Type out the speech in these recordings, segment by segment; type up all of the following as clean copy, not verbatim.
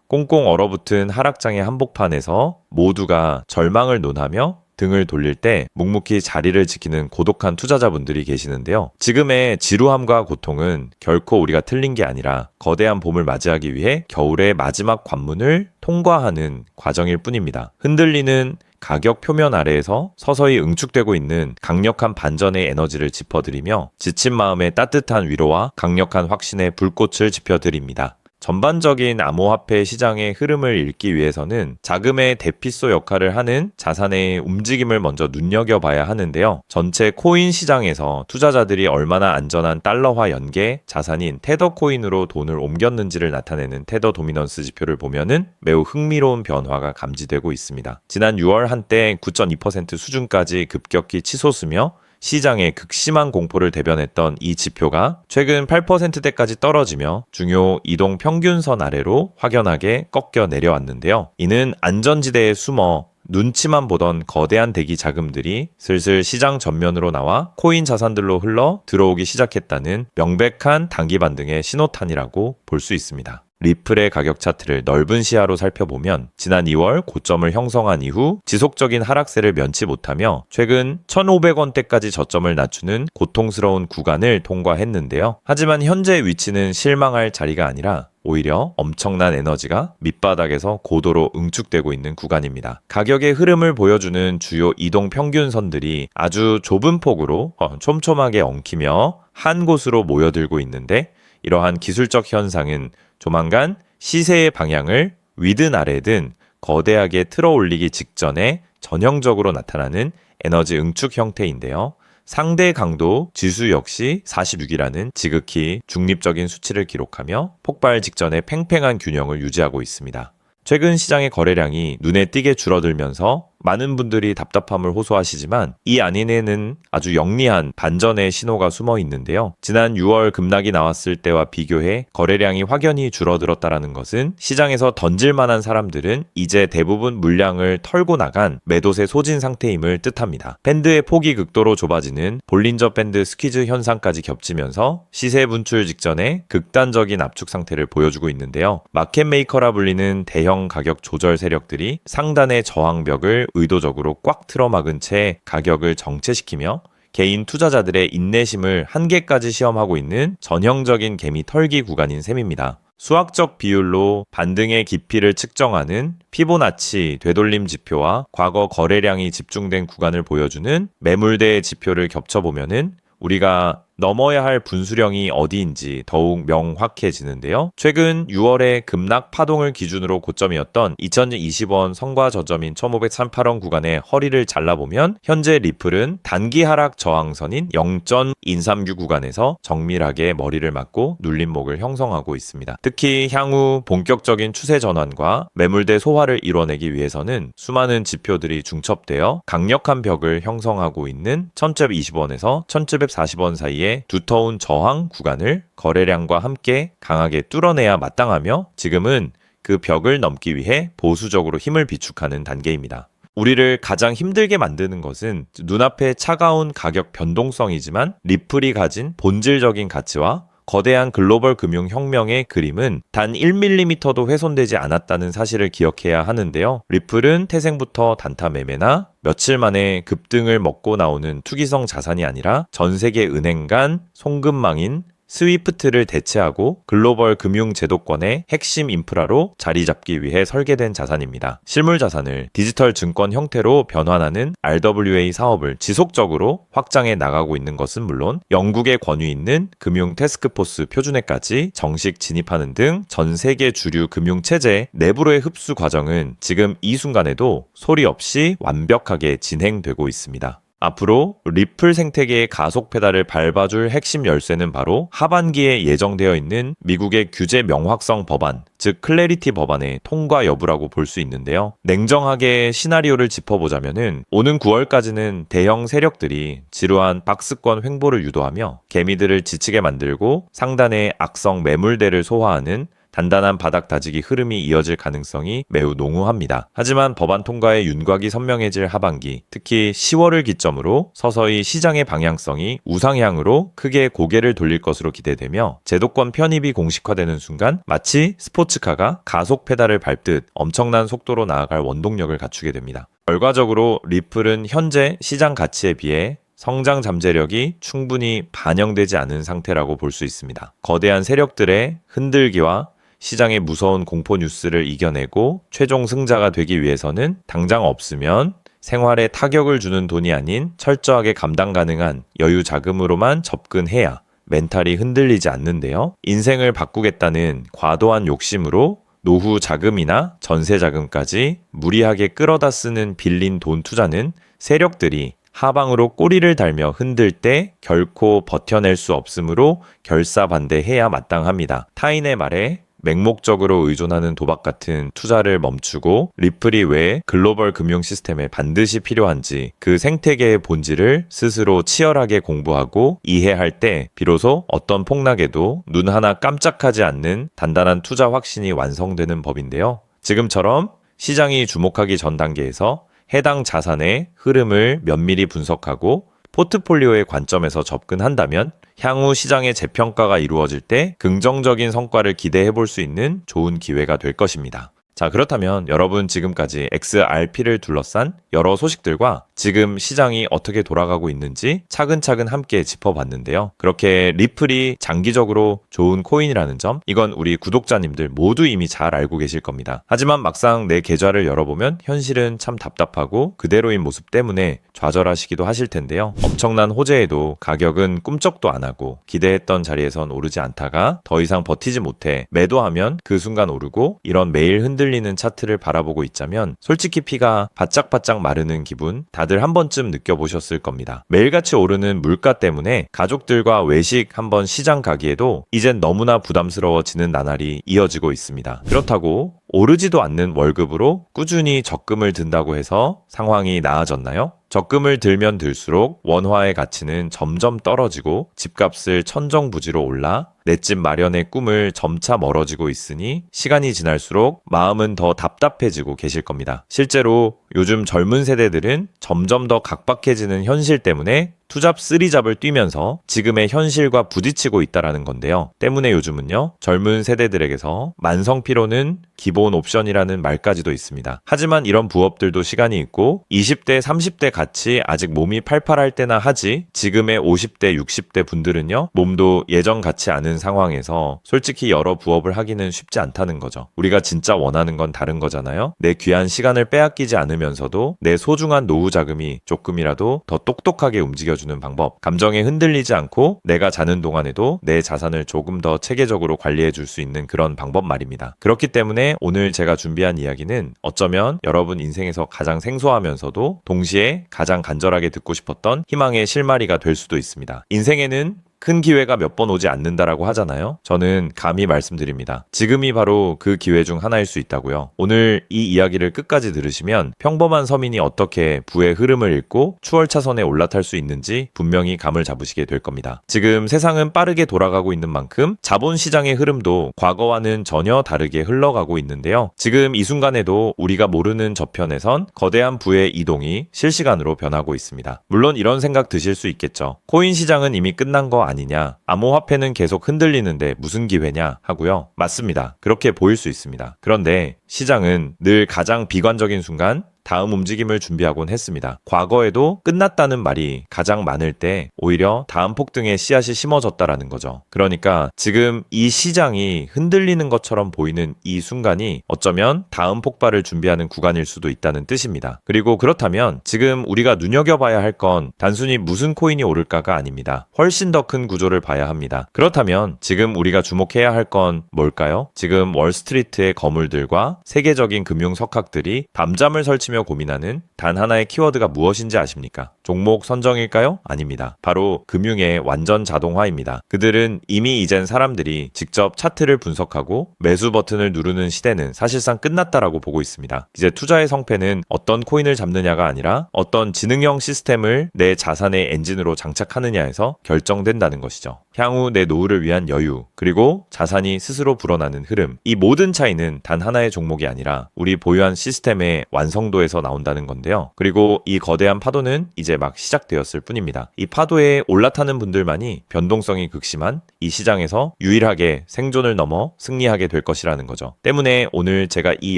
꽁꽁 얼어붙은 하락장의 한복판에서 모두가 절망을 논하며 등을 돌릴 때 묵묵히 자리를 지키는 고독한 투자자분들이 계시는데요. 지금의 지루함과 고통은 결코 우리가 틀린 게 아니라 거대한 봄을 맞이하기 위해 겨울의 마지막 관문을 통과하는 과정일 뿐입니다. 흔들리는 가격 표면 아래에서 서서히 응축되고 있는 강력한 반전의 에너지를 짚어드리며 지친 마음에 따뜻한 위로와 강력한 확신의 불꽃을 지펴드립니다. 전반적인 암호화폐 시장의 흐름을 읽기 위해서는 자금의 대피소 역할을 하는 자산의 움직임을 먼저 눈여겨봐야 하는데요. 전체 코인 시장에서 투자자들이 얼마나 안전한 달러화 연계 자산인 테더 코인으로 돈을 옮겼는지를 나타내는 테더 도미넌스 지표를 보면은 매우 흥미로운 변화가 감지되고 있습니다. 지난 6월 한때 9.2% 수준까지 급격히 치솟으며 시장의 극심한 공포를 대변했던 이 지표가 최근 8%대까지 떨어지며 중요 이동 평균선 아래로 확연하게 꺾여 내려왔는데요. 이는 안전지대에 숨어 눈치만 보던 거대한 대기 자금들이 슬슬 시장 전면으로 나와 코인 자산들로 흘러 들어오기 시작했다는 명백한 단기 반등의 신호탄이라고 볼 수 있습니다. 리플의 가격 차트를 넓은 시야로 살펴보면 지난 2월 고점을 형성한 이후 지속적인 하락세를 면치 못하며 최근 1,500원대까지 저점을 낮추는 고통스러운 구간을 통과했는데요. 하지만 현재 위치는 실망할 자리가 아니라 오히려 엄청난 에너지가 밑바닥에서 고도로 응축되고 있는 구간입니다. 가격의 흐름을 보여주는 주요 이동 평균선들이 아주 좁은 폭으로 촘촘하게 엉키며 한 곳으로 모여들고 있는데 이러한 기술적 현상은 조만간 시세의 방향을 위든 아래든 거대하게 틀어 올리기 직전에 전형적으로 나타나는 에너지 응축 형태인데요. 상대 강도 지수 역시 46이라는 지극히 중립적인 수치를 기록하며 폭발 직전의 팽팽한 균형을 유지하고 있습니다. 최근 시장의 거래량이 눈에 띄게 줄어들면서 많은 분들이 답답함을 호소하시지만 이 안에는 아주 영리한 반전의 신호가 숨어 있는데요. 지난 6월 급락이 나왔을 때와 비교해 거래량이 확연히 줄어들었다는 것은 시장에서 던질 만한 사람들은 이제 대부분 물량을 털고 나간 매도세 소진 상태임을 뜻합니다. 밴드의 폭이 극도로 좁아지는 볼린저 밴드 스퀴즈 현상까지 겹치면서 시세 분출 직전에 극단적인 압축 상태를 보여주고 있는데요. 마켓 메이커라 불리는 대형 가격 조절 세력들이 상단의 저항벽을 의도적으로 꽉 틀어막은 채 가격을 정체시키며 개인 투자자들의 인내심을 한계까지 시험하고 있는 전형적인 개미 털기 구간인 셈입니다. 수학적 비율로 반등의 깊이를 측정하는 피보나치 되돌림 지표와 과거 거래량이 집중된 구간을 보여주는 매물대 지표를 겹쳐보면은 우리가 넘어야 할 분수령이 어디인지 더욱 명확해지는데요. 최근 6월의 급락 파동을 기준으로 고점이었던 2020원 성과 저점인 1538원 구간의 허리를 잘라보면 현재 리플은 단기 하락 저항선인 0.139 구간에서 정밀하게 머리를 맞고 눌림목을 형성하고 있습니다. 특히 향후 본격적인 추세 전환과 매물대 소화를 이뤄내기 위해서는 수많은 지표들이 중첩되어 강력한 벽을 형성하고 있는 1720원에서 1740원 사이에 두터운 저항 구간을 거래량과 함께 강하게 뚫어내야 마땅하며 지금은 그 벽을 넘기 위해 보수적으로 힘을 비축하는 단계입니다. 우리를 가장 힘들게 만드는 것은 눈앞에 차가운 가격 변동성이지만 리플이 가진 본질적인 가치와 거대한 글로벌 금융혁명의 그림은 단 1mm도 훼손되지 않았다는 사실을 기억해야 하는데요. 리플은 태생부터 단타 매매나 며칠 만에 급등을 먹고 나오는 투기성 자산이 아니라 전 세계 은행 간 송금망인 스위프트를 대체하고 글로벌 금융 제도권의 핵심 인프라로 자리 잡기 위해 설계된 자산입니다. 실물 자산을 디지털 증권 형태로 변환하는 RWA 사업을 지속적으로 확장해 나가고 있는 것은 물론 영국의 권위 있는 금융 태스크포스 표준화까지 정식 진입하는 등 전 세계 주류 금융 체제 내부로의 흡수 과정은 지금 이 순간에도 소리 없이 완벽하게 진행되고 있습니다. 앞으로 리플 생태계의 가속 페달을 밟아줄 핵심 열쇠는 바로 하반기에 예정되어 있는 미국의 규제 명확성 법안, 즉 클래리티 법안의 통과 여부라고 볼 수 있는데요. 냉정하게 시나리오를 짚어보자면은 오는 9월까지는 대형 세력들이 지루한 박스권 횡보를 유도하며 개미들을 지치게 만들고 상단의 악성 매물대를 소화하는 단단한 바닥 다지기 흐름이 이어질 가능성이 매우 농후합니다. 하지만 법안 통과의 윤곽이 선명해질 하반기, 특히 10월을 기점으로 서서히 시장의 방향성이 우상향으로 크게 고개를 돌릴 것으로 기대되며 제도권 편입이 공식화되는 순간 마치 스포츠카가 가속 페달을 밟듯 엄청난 속도로 나아갈 원동력을 갖추게 됩니다. 결과적으로 리플은 현재 시장 가치에 비해 성장 잠재력이 충분히 반영되지 않은 상태라고 볼 수 있습니다. 거대한 세력들의 흔들기와 시장의 무서운 공포 뉴스를 이겨내고 최종 승자가 되기 위해서는 당장 없으면 생활에 타격을 주는 돈이 아닌 철저하게 감당 가능한 여유 자금으로만 접근해야 멘탈이 흔들리지 않는데요. 인생을 바꾸겠다는 과도한 욕심으로 노후 자금이나 전세 자금까지 무리하게 끌어다 쓰는 빌린 돈 투자는 세력들이 하방으로 꼬리를 달며 흔들 때 결코 버텨낼 수 없으므로 결사반대해야 마땅합니다. 타인의 말에 맹목적으로 의존하는 도박 같은 투자를 멈추고 리플이 왜 글로벌 금융 시스템에 반드시 필요한지 그 생태계의 본질을 스스로 치열하게 공부하고 이해할 때 비로소 어떤 폭락에도 눈 하나 깜짝하지 않는 단단한 투자 확신이 완성되는 법인데요. 지금처럼 시장이 주목하기 전 단계에서 해당 자산의 흐름을 면밀히 분석하고 포트폴리오의 관점에서 접근한다면 향후 시장의 재평가가 이루어질 때 긍정적인 성과를 기대해 볼 수 있는 좋은 기회가 될 것입니다. 자, 그렇다면 여러분 지금까지 XRP를 둘러싼 여러 소식들과 지금 시장이 어떻게 돌아가고 있는지 차근차근 함께 짚어봤는데요. 그렇게 리플이 장기적으로 좋은 코인이라는 점, 이건 우리 구독자님들 모두 이미 잘 알고 계실 겁니다. 하지만 막상 내 계좌를 열어보면 현실은 참 답답하고 그대로인 모습 때문에 좌절하시기도 하실 텐데요. 엄청난 호재에도 가격은 꿈쩍도 안 하고 기대했던 자리에선 오르지 않다가 더 이상 버티지 못해 매도하면 그 순간 오르고 이런 매일 흔들리는 차트를 바라보고 있자면 솔직히 피가 바짝바짝 마르는 기분 다들 한 번쯤 느껴보셨을 겁니다. 매일같이 오르는 물가 때문에 가족들과 외식 한번 시장 가기에도 이젠 너무나 부담스러워지는 나날이 이어지고 있습니다. 그렇다고 오르지도 않는 월급으로 꾸준히 적금을 든다고 해서 상황이 나아졌나요? 적금을 들면 들수록 원화의 가치는 점점 떨어지고 집값을 천정부지로 올라 내 집 마련의 꿈을 점차 멀어지고 있으니 시간이 지날수록 마음은 더 답답해지고 계실 겁니다. 실제로 요즘 젊은 세대들은 점점 더 각박해지는 현실 때문에 투잡 쓰리잡을 뛰면서 지금의 현실과 부딪히고 있다라는 건데요. 때문에 요즘은요, 젊은 세대들에게서 만성 피로는 기본 옵션이라는 말까지도 있습니다. 하지만 이런 부업들도 시간이 있고 20대, 30대 같이 아직 몸이 팔팔할 때나 하지 지금의 50대, 60대 분들은요, 몸도 예전 같지 않은 상황에서 솔직히 여러 부업을 하기는 쉽지 않다는 거죠. 우리가 진짜 원하는 건 다른 거잖아요. 내 귀한 시간을 빼앗기지 않으면서도 내 소중한 노후 자금이 조금이라도 더 똑똑하게 움직여주는 방법, 감정에 흔들리지 않고 내가 자는 동안에도 내 자산을 조금 더 체계적으로 관리해 줄 수 있는 그런 방법 말입니다. 그렇기 때문에 오늘 제가 준비한 이야기는 어쩌면 여러분 인생에서 가장 생소하면서도 동시에 가장 간절하게 듣고 싶었던 희망의 실마리가 될 수도 있습니다. 인생에는 큰 기회가 몇 번 오지 않는다라고 하잖아요. 저는 감히 말씀드립니다. 지금이 바로 그 기회 중 하나일 수 있다고요. 오늘 이 이야기를 끝까지 들으시면 평범한 서민이 어떻게 부의 흐름을 읽고 추월차선에 올라탈 수 있는지 분명히 감을 잡으시게 될 겁니다. 지금 세상은 빠르게 돌아가고 있는 만큼 자본시장의 흐름도 과거와는 전혀 다르게 흘러가고 있는데요. 지금 이 순간에도 우리가 모르는 저편에선 거대한 부의 이동이 실시간으로 변하고 있습니다. 물론 이런 생각 드실 수 있겠죠. 코인 시장은 이미 끝난 거 아니냐, 암호화폐는 계속 흔들리는데 무슨 기회냐 하고요. 맞습니다. 그렇게 보일 수 있습니다. 그런데 시장은 늘 가장 비관적인 순간 다음 움직임을 준비하곤 했습니다. 과거에도 끝났다는 말이 가장 많을 때 오히려 다음 폭등의 씨앗이 심어졌다라는 거죠. 그러니까 지금 이 시장이 흔들리는 것처럼 보이는 이 순간이 어쩌면 다음 폭발을 준비하는 구간일 수도 있다는 뜻입니다. 그리고 그렇다면 지금 우리가 눈여겨봐야 할 건 단순히 무슨 코인이 오를까가 아닙니다. 훨씬 더 큰 구조를 봐야 합니다. 그렇다면 지금 우리가 주목해야 할 건 뭘까요? 지금 월스트리트의 거물들과 세계적인 금융 석학들이 밤잠을 설치며 맞추며 고민하는 단 하나의 키워드가 무엇인지 아십니까? 종목 선정일까요? 아닙니다. 바로 금융의 완전 자동화입니다. 그들은 이미 이젠 사람들이 직접 차트를 분석하고 매수 버튼을 누르는 시대는 사실상 끝났다라고 보고 있습니다. 이제 투자의 성패는 어떤 코인을 잡느냐가 아니라 어떤 지능형 시스템을 내 자산의 엔진으로 장착하느냐에서 결정된다는 것이죠. 향후 내 노후를 위한 여유, 그리고 자산이 스스로 불어나는 흐름, 이 모든 차이는 단 하나의 종목이 아니라 우리 보유한 시스템의 완성도에서 나온다는 건데요. 그리고 이 거대한 파도는 이제 막 시작되었을 뿐입니다. 이 파도에 올라타는 분들만이 변동성이 극심한 이 시장에서 유일하게 생존을 넘어 승리하게 될 것이라는 거죠. 때문에 오늘 제가 이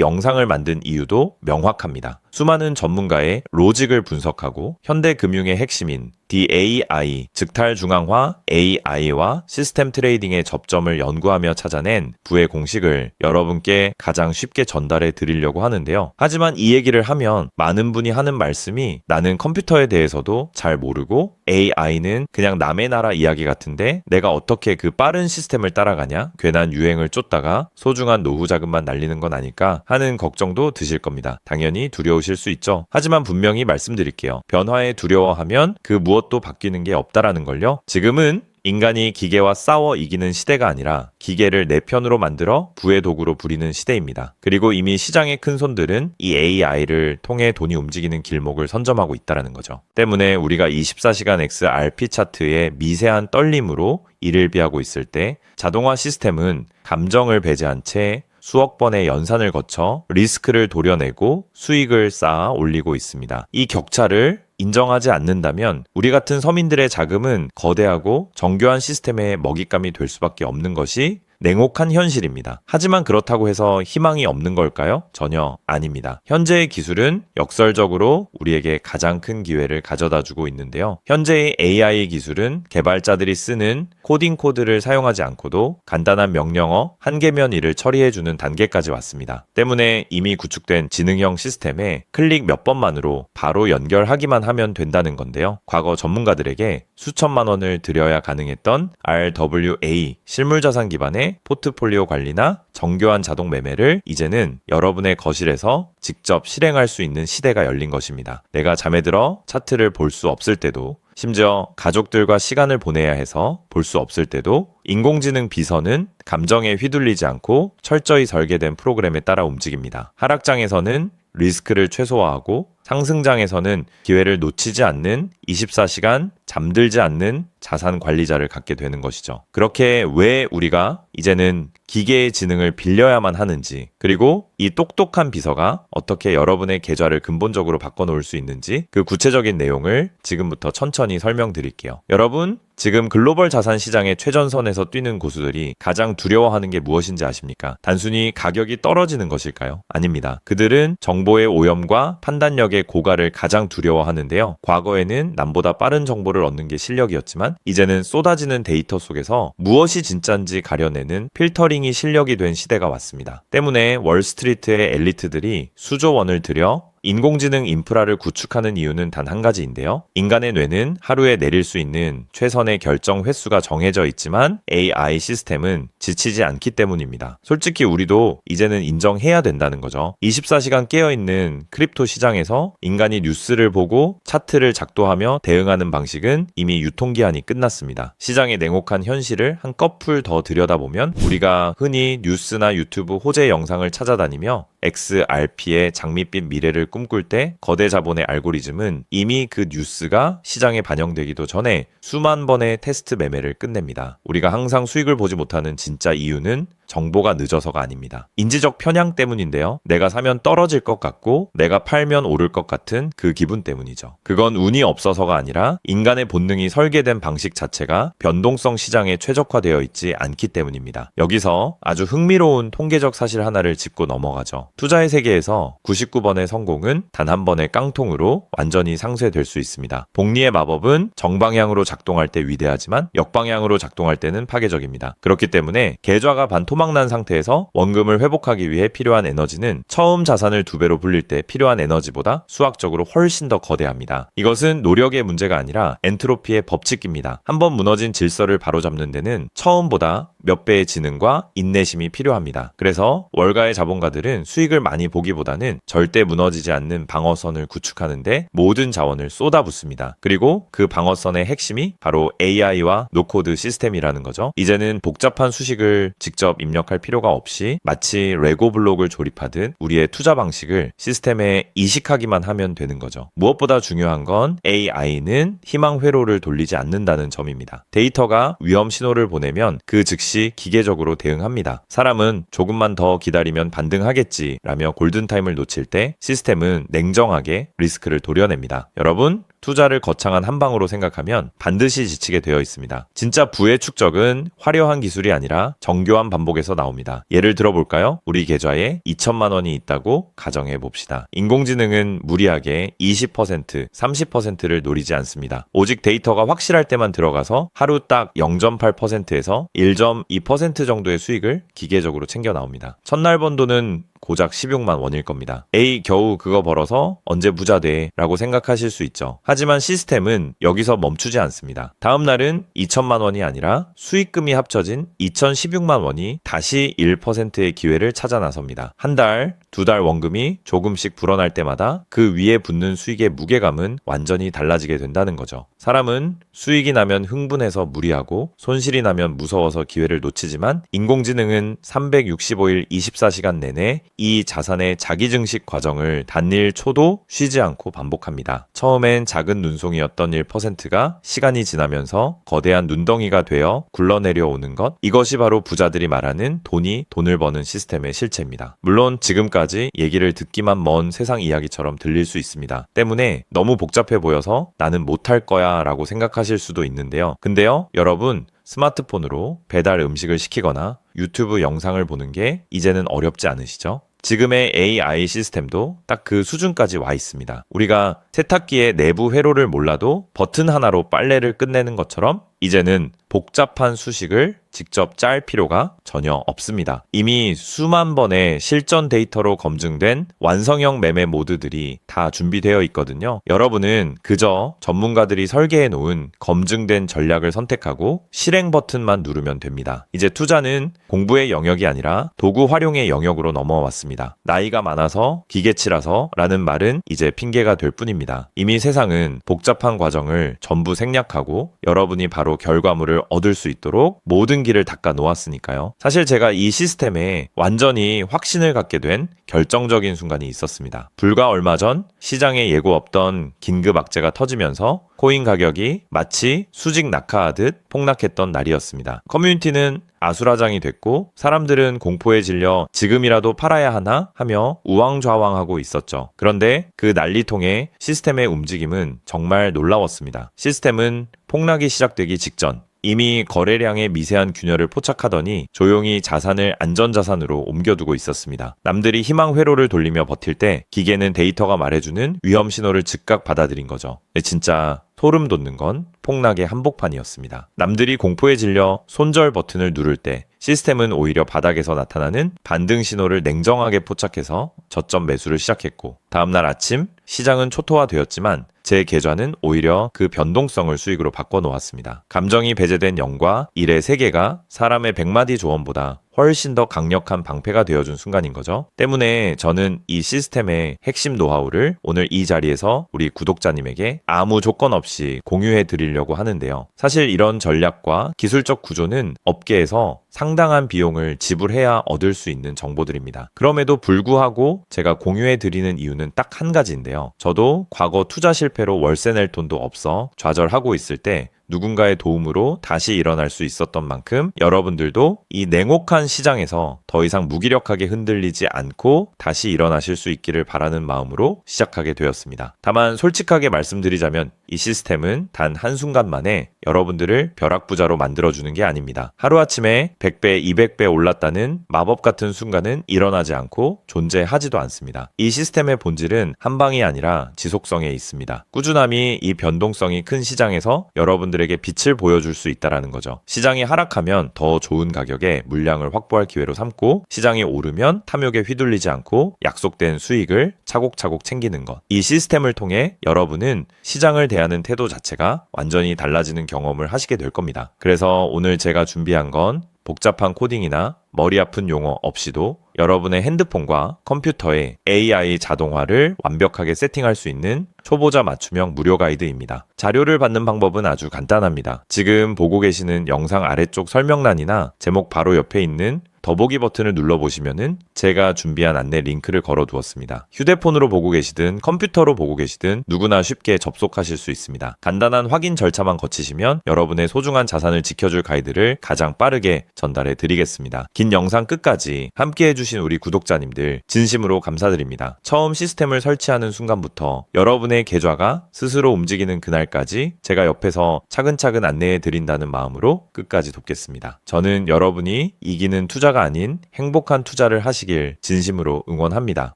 영상을 만든 이유도 명확합니다. 수많은 전문가의 로직을 분석하고 현대금융의 핵심인 DAI, 즉탈중앙화 AI와 시스템 트레이딩의 접점을 연구하며 찾아낸 부의 공식을 여러분께 가장 쉽게 전달해 드리려고 하는데요. 하지만 이 얘기를 하면 많은 분이 하는 말씀이 나는 컴퓨터에 대해서도 잘 모르고 AI는 그냥 남의 나라 이야기 같은데 내가 어떻게 그 빠른 시스템을 따라가냐? 괜한 유행을 쫓다가 소중한 노후 자금만 날리는 건 아닐까 하는 걱정도 드실 겁니다. 당연히 두려우실 수 있죠. 하지만 분명히 말씀드릴게요. 변화에 두려워하면 그 무엇도 바뀌는 게 없다라는 걸요. 지금은 인간이 기계와 싸워 이기는 시대가 아니라 기계를 내 편으로 만들어 부의 도구로 부리는 시대입니다. 그리고 이미 시장의 큰 손들은 이 AI를 통해 돈이 움직이는 길목을 선점하고 있다는 거죠. 때문에 우리가 24시간 XRP 차트의 미세한 떨림으로 이를 비하고 있을 때 자동화 시스템은 감정을 배제한 채 수억 번의 연산을 거쳐 리스크를 도려내고 수익을 쌓아 올리고 있습니다. 이 격차를 인정하지 않는다면 우리 같은 서민들의 자금은 거대하고 정교한 시스템의 먹잇감이 될 수밖에 없는 것이 냉혹한 현실입니다. 하지만 그렇다고 해서 희망이 없는 걸까요? 전혀 아닙니다. 현재의 기술은 역설적으로 우리에게 가장 큰 기회를 가져다 주고 있는데요. 현재의 AI 기술은 개발자들이 쓰는 코딩 코드를 사용하지 않고도 간단한 명령어 한 개면 일을 처리해주는 단계까지 왔습니다. 때문에 이미 구축된 지능형 시스템에 클릭 몇 번만으로 바로 연결하기만 하면 된다는 건데요. 과거 전문가들에게 수천만 원을 들여야 가능했던 RWA 실물자산 기반의 포트폴리오 관리나 정교한 자동 매매를 이제는 여러분의 거실에서 직접 실행할 수 있는 시대가 열린 것입니다. 내가 잠에 들어 차트를 볼 수 없을 때도, 심지어 가족들과 시간을 보내야 해서 볼 수 없을 때도 인공지능 비서는 감정에 휘둘리지 않고 철저히 설계된 프로그램에 따라 움직입니다. 하락장에서는 리스크를 최소화하고 상승장에서는 기회를 놓치지 않는 24시간 잠들지 않는 자산 관리자를 갖게 되는 것이죠. 그렇게 왜 우리가 이제는 기계의 지능을 빌려야만 하는지, 그리고 이 똑똑한 비서가 어떻게 여러분의 계좌를 근본적으로 바꿔놓을 수 있는지 그 구체적인 내용을 지금부터 천천히 설명드릴게요. 여러분, 지금 글로벌 자산 시장의 최전선에서 뛰는 고수들이 가장 두려워하는 게 무엇인지 아십니까? 단순히 가격이 떨어지는 것일까요? 아닙니다. 그들은 정보의 오염과 판단력의 고갈을 가장 두려워하는데요. 과거에는 남보다 빠른 정보를 얻는 게 실력이었지만 이제는 쏟아지는 데이터 속에서 무엇이 진짜인지 가려내는 필터링이 실력이 된 시대가 왔습니다. 때문에 월스트리트의 엘리트들이 수조 원을 들여 인공지능 인프라를 구축하는 이유는 단 한 가지인데요. 인간의 뇌는 하루에 내릴 수 있는 최선의 결정 횟수가 정해져 있지만 AI 시스템은 지치지 않기 때문입니다. 솔직히 우리도 이제는 인정해야 된다는 거죠. 24시간 깨어있는 크립토 시장에서 인간이 뉴스를 보고 차트를 작도하며 대응하는 방식은 이미 유통기한이 끝났습니다. 시장의 냉혹한 현실을 한꺼풀 더 들여다보면 우리가 흔히 뉴스나 유튜브 호재 영상을 찾아다니며 XRP의 장밋빛 미래를 꿈꿀 때 거대 자본의 알고리즘은 이미 그 뉴스가 시장에 반영되기도 전에 수만 번의 테스트 매매를 끝냅니다. 우리가 항상 수익을 보지 못하는 진짜 이유는 정보가 늦어서가 아닙니다. 인지적 편향 때문인데요. 내가 사면 떨어질 것 같고 내가 팔면 오를 것 같은 그 기분 때문이죠. 그건 운이 없어서가 아니라 인간의 본능이 설계된 방식 자체가 변동성 시장에 최적화되어 있지 않기 때문입니다. 여기서 아주 흥미로운 통계적 사실 하나를 짚고 넘어가죠. 투자의 세계에서 99번의 성공은 단 한 번의 깡통으로 완전히 상쇄될 수 있습니다. 복리의 마법은 정방향으로 작동할 때 위대하지만 역방향으로 작동할 때는 파괴적입니다. 그렇기 때문에 계좌가 반토막난 상태에서 원금을 회복하기 위해 필요한 에너지는 처음 자산을 2배로 불릴 때 필요한 에너지보다 수학적으로 훨씬 더 거대합니다. 이것은 노력의 문제가 아니라 엔트로피의 법칙입니다. 한번 무너진 질서를 바로잡는 데는 처음보다 몇 배의 지능과 인내심이 필요합니다. 그래서 월가의 자본가들은 수익을 많이 보기보다는 절대 무너지지 들어오지 않는 방어선을 구축하는데 모든 자원을 쏟아붓습니다. 그리고 그 방어선의 핵심이 바로 AI와 노코드 시스템이라는 거죠. 이제는 복잡한 수식을 직접 입력할 필요가 없이 마치 레고 블록을 조립하듯 우리의 투자 방식을 시스템에 이식하기만 하면 되는 거죠. 무엇보다 중요한 건 AI는 희망 회로를 돌리지 않는다는 점입니다. 데이터가 위험 신호를 보내면 그 즉시 기계적으로 대응합니다. 사람은 조금만 더 기다리면 반등하겠지 라며 골든타임을 놓칠 때 시스템은 냉정하게 리스크를 도려냅니다. 여러분, 투자를 거창한 한 방으로 생각하면 반드시 지치게 되어 있습니다. 진짜 부의 축적은 화려한 기술이 아니라 정교한 반복에서 나옵니다. 예를 들어볼까요? 우리 계좌에 2천만 원이 있다고 가정해 봅시다. 인공지능은 무리하게 20%, 30%를 노리지 않습니다. 오직 데이터가 확실할 때만 들어가서 하루 딱 0.8%에서 1.2% 정도의 수익을 기계적으로 챙겨 나옵니다. 첫날 번 돈은 고작 16만 원일 겁니다. 에이, 겨우 그거 벌어서 언제 부자 돼? 라고 생각하실 수 있죠. 하지만 시스템은 여기서 멈추지 않습니다. 다음 날은 2천만 원이 아니라 수익금이 합쳐진 2,016만 원이 다시 1%의 기회를 찾아 나섭니다. 한 달, 두 달 원금이 조금씩 불어날 때마다 그 위에 붙는 수익의 무게감은 완전히 달라지게 된다는 거죠. 사람은 수익이 나면 흥분해서 무리하고 손실이 나면 무서워서 기회를 놓치지만 인공지능은 365일 24시간 내내 이 자산의 자기증식 과정을 단일 초도 쉬지 않고 반복합니다. 처음엔 작은 눈송이였던 1%가 시간이 지나면서 거대한 눈덩이가 되어 굴러내려오는 것, 이것이 바로 부자들이 말하는 돈이 돈을 버는 시스템의 실체입니다. 물론 지금까지 얘기를 듣기만 먼 세상 이야기처럼 들릴 수 있습니다. 때문에 너무 복잡해 보여서 나는 못할 거야 라고 생각하실 수도 있는데요. 근데요, 여러분, 스마트폰으로 배달 음식을 시키거나 유튜브 영상을 보는 게 이제는 어렵지 않으시죠? 지금의 AI 시스템도 딱 그 수준까지 와 있습니다. 우리가 세탁기의 내부 회로를 몰라도 버튼 하나로 빨래를 끝내는 것처럼 이제는 복잡한 수식을 직접 짤 필요가 전혀 없습니다. 이미 수만 번의 실전 데이터로 검증된 완성형 매매 모드들이 다 준비되어 있거든요. 여러분은 그저 전문가들이 설계해 놓은 검증된 전략을 선택하고 실행 버튼만 누르면 됩니다. 이제 투자는 공부의 영역이 아니라 도구 활용의 영역으로 넘어왔습니다. 나이가 많아서 기계치라서 라는 말은 이제 핑계가 될 뿐입니다. 이미 세상은 복잡한 과정을 전부 생략하고 여러분이 바로 결과물을 얻을 수 있도록 모든 길을 닦아 놓았으니까요. 사실 제가 이 시스템에 완전히 확신을 갖게 된 결정적인 순간이 있었습니다. 불과 얼마 전 시장에 예고 없던 긴급 악재가 터지면서 코인 가격이 마치 수직 낙하하듯 폭락했던 날이었습니다. 커뮤니티는 아수라장이 됐고 사람들은 공포에 질려 지금이라도 팔아야 하나 하며 우왕좌왕하고 있었죠. 그런데 그 난리통의 시스템의 움직임은 정말 놀라웠습니다. 시스템은 폭락이 시작되기 직전 이미 거래량의 미세한 균열을 포착하더니 조용히 자산을 안전자산으로 옮겨두고 있었습니다. 남들이 희망 회로를 돌리며 버틸 때 기계는 데이터가 말해주는 위험 신호를 즉각 받아들인 거죠. 진짜 소름 돋는 건 폭락의 한복판이었습니다. 남들이 공포에 질려 손절 버튼을 누를 때 시스템은 오히려 바닥에서 나타나는 반등 신호를 냉정하게 포착해서 저점 매수를 시작했고 다음날 아침 시장은 초토화되었지만 제 계좌는 오히려 그 변동성을 수익으로 바꿔놓았습니다. 감정이 배제된 0과 1의 세계가 사람의 100마디 조언보다 훨씬 더 강력한 방패가 되어준 순간인 거죠. 때문에 저는 이 시스템의 핵심 노하우를 오늘 이 자리에서 우리 구독자님에게 아무 조건 없이 공유해 드리려고 하는데요. 사실 이런 전략과 기술적 구조는 업계에서 상당한 비용을 지불해야 얻을 수 있는 정보들입니다. 그럼에도 불구하고 제가 공유해 드리는 이유는 딱 한 가지인데요. 저도 과거 투자 실패로 월세 낼 돈도 없어 좌절하고 있을 때 누군가의 도움으로 다시 일어날 수 있었던 만큼 여러분들도 이 냉혹한 시장에서 더 이상 무기력하게 흔들리지 않고 다시 일어나실 수 있기를 바라는 마음으로 시작하게 되었습니다. 다만 솔직하게 말씀드리자면 이 시스템은 단 한순간 만에 여러분들을 벼락부자로 만들어주는 게 아닙니다. 하루아침에 100배, 200배 올랐다는 마법 같은 순간은 일어나지 않고 존재하지도 않습니다. 이 시스템의 본질은 한 방이 아니라 지속성에 있습니다. 꾸준함이 이 변동성이 큰 시장에서 여러분들에게 빛을 보여줄 수 있다는 거죠. 시장이 하락하면 더 좋은 가격에 물량을 확보할 기회로 삼고 시장이 오르면 탐욕에 휘둘리지 않고 약속된 수익을 차곡차곡 챙기는 것. 이 시스템을 통해 여러분은 시장을 대하는 태도 자체가 완전히 달라지는 경험을 하시게 될 겁니다. 그래서 오늘 제가 준비한 건 복잡한 코딩이나 머리 아픈 용어 없이도 여러분의 핸드폰과 컴퓨터에 AI 자동화를 완벽하게 세팅할 수 있는 초보자 맞춤형 무료 가이드입니다. 자료를 받는 방법은 아주 간단합니다. 지금 보고 계시는 영상 아래쪽 설명란이나 제목 바로 옆에 있는 더보기 버튼을 눌러보시면은 제가 준비한 안내 링크를 걸어 두었습니다. 휴대폰으로 보고 계시든 컴퓨터로 보고 계시든 누구나 쉽게 접속하실 수 있습니다. 간단한 확인 절차만 거치시면 여러분의 소중한 자산을 지켜줄 가이드를 가장 빠르게 전달해 드리겠습니다. 긴 영상 끝까지 함께 해주신 우리 구독자님들 진심으로 감사드립니다. 처음 시스템을 설치하는 순간부터 여러분의 계좌가 스스로 움직이는 그날까지 제가 옆에서 차근차근 안내해 드린다는 마음으로 끝까지 돕겠습니다. 저는 여러분이 이기는 투자가 아닌 행복한 투자를 하시길 진심으로 응원합니다.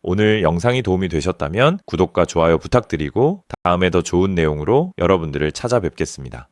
오늘 영상이 도움이 되셨다면 구독과 좋아요 부탁드리고 다음에 더 좋은 내용으로 여러분들을 찾아뵙겠습니다.